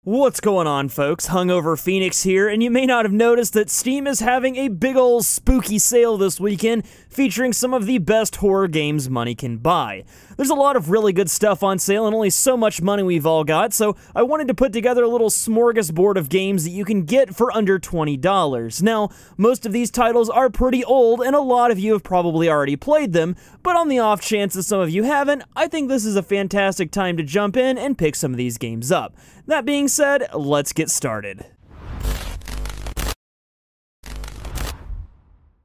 What's going on, folks? BouseFeenux here, and you may not have noticed that Steam is having a big ol' spooky sale this weekend, featuring some of the best horror games money can buy. There's a lot of really good stuff on sale and only so much money we've all got, so I wanted to put together a little smorgasbord of games that you can get for under $20. Now, most of these titles are pretty old, and a lot of you have probably already played them, but on the off chance that some of you haven't, I think this is a fantastic time to jump in and pick some of these games up. That being said, let's get started.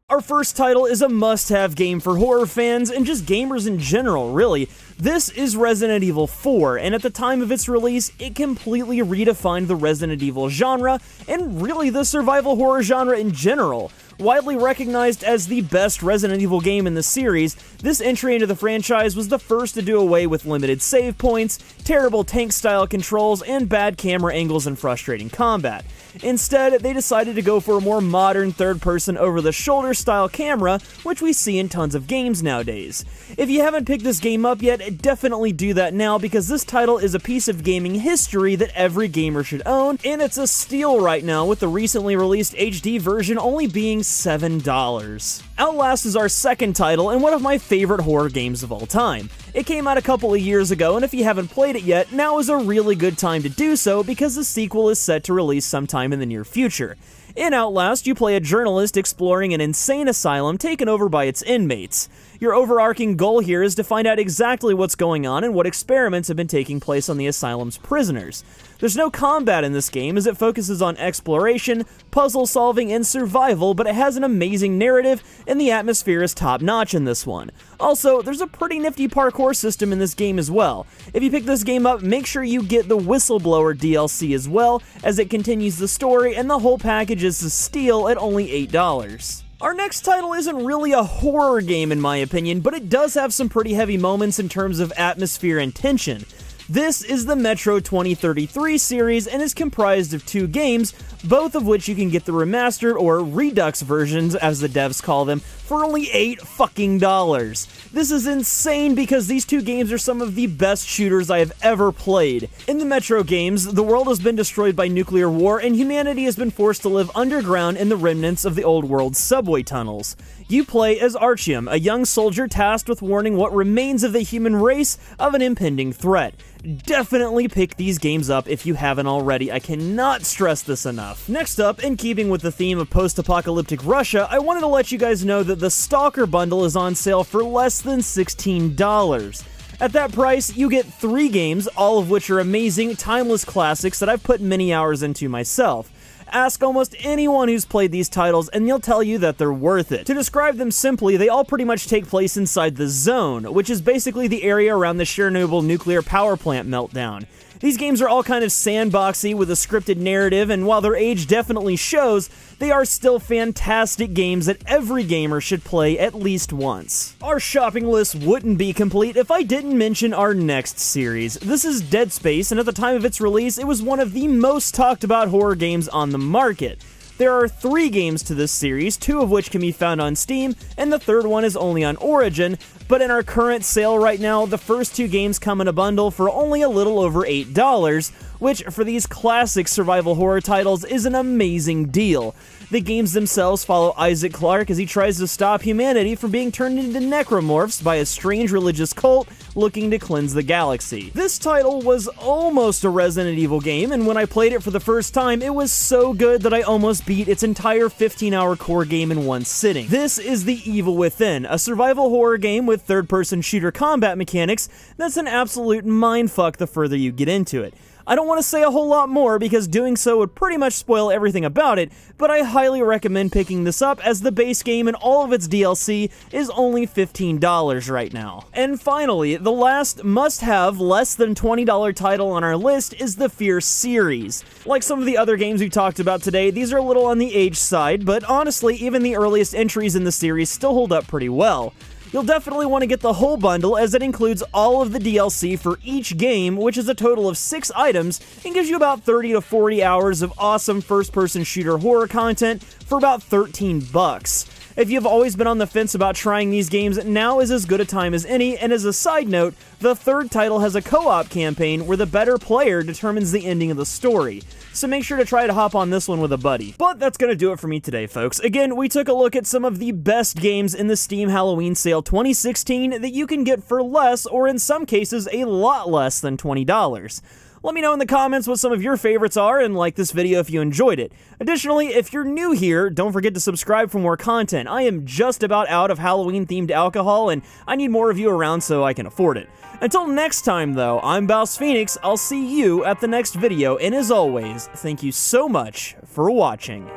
Our first title is a must-have game for horror fans, and just gamers in general, really. This is Resident Evil 4, and at the time of its release, it completely redefined the Resident Evil genre, and really the survival horror genre in general. Widely recognized as the best Resident Evil game in the series, this entry into the franchise was the first to do away with limited save points, terrible tank-style controls, and bad camera angles and frustrating combat. Instead, they decided to go for a more modern third-person over-the-shoulder style camera, which we see in tons of games nowadays. If you haven't picked this game up yet, definitely do that now, because this title is a piece of gaming history that every gamer should own, and it's a steal right now with the recently released HD version only being $7. Outlast is our second title and one of my favorite horror games of all time. It came out a couple of years ago, and if you haven't played it yet, now is a really good time to do so because the sequel is set to release sometime in the near future. In Outlast, you play a journalist exploring an insane asylum taken over by its inmates. Your overarching goal here is to find out exactly what's going on and what experiments have been taking place on the asylum's prisoners. There's no combat in this game as it focuses on exploration, puzzle solving, and survival, but it has an amazing narrative and the atmosphere is top-notch in this one. Also, there's a pretty nifty parkour system in this game as well. If you pick this game up, make sure you get the Whistleblower DLC as well, as it continues the story and the whole package is a steal at only $8. Our next title isn't really a horror game in my opinion, but it does have some pretty heavy moments in terms of atmosphere and tension. This is the Metro 2033 series and is comprised of two games, both of which you can get the remastered or Redux versions, as the devs call them, for only $8 This is insane because these two games are some of the best shooters I have ever played. In the Metro games, the world has been destroyed by nuclear war and humanity has been forced to live underground in the remnants of the old world's subway tunnels. You play as Artyom, a young soldier tasked with warning what remains of the human race of an impending threat. Definitely pick these games up if you haven't already, I cannot stress this enough. Next up, in keeping with the theme of post-apocalyptic Russia, I wanted to let you guys know that the Stalker Bundle is on sale for less than $16. At that price, you get 3 games, all of which are amazing, timeless classics that I've put many hours into myself. Ask almost anyone who's played these titles and they'll tell you that they're worth it. To describe them simply, they all pretty much take place inside the Zone, which is basically the area around the Chernobyl nuclear power plant meltdown. These games are all kind of sandboxy with a scripted narrative, and while their age definitely shows, they are still fantastic games that every gamer should play at least once. Our shopping list wouldn't be complete if I didn't mention our next series. This is Dead Space, and at the time of its release, it was one of the most talked about horror games on the market. There are 3 games to this series, 2 of which can be found on Steam, and the third one is only on Origin, but in our current sale right now, the first 2 games come in a bundle for only a little over $8, which for these classic survival horror titles is an amazing deal. The games themselves follow Isaac Clarke as he tries to stop humanity from being turned into necromorphs by a strange religious cult looking to cleanse the galaxy. This title was almost a Resident Evil game, and when I played it for the first time, it was so good that I almost beat its entire 15-hour core game in one sitting. This is The Evil Within, a survival horror game with third-person shooter combat mechanics that's an absolute mindfuck the further you get into it. I don't want to say a whole lot more because doing so would pretty much spoil everything about it, but I highly recommend picking this up as the base game and all of its DLC is only $15 right now. And finally, the last must-have less than $20 title on our list is the Fear series. Like some of the other games we talked about today, these are a little on the age side, but honestly, even the earliest entries in the series still hold up pretty well. You'll definitely want to get the whole bundle as it includes all of the DLC for each game, which is a total of 6 items, and gives you about 30 to 40 hours of awesome first-person shooter horror content for about $13. If you've always been on the fence about trying these games, now is as good a time as any, and as a side note, the third title has a co-op campaign where the better player determines the ending of the story. So make sure to try to hop on this one with a buddy. But that's gonna do it for me today, folks. Again, we took a look at some of the best games in the Steam Halloween Sale 2016 that you can get for less, or in some cases, a lot less than $20. Let me know in the comments what some of your favorites are, and like this video if you enjoyed it. Additionally, if you're new here, don't forget to subscribe for more content. I am just about out of Halloween-themed alcohol, and I need more of you around so I can afford it. Until next time, though, I'm BouseFeenux. I'll see you at the next video, and as always, thank you so much for watching.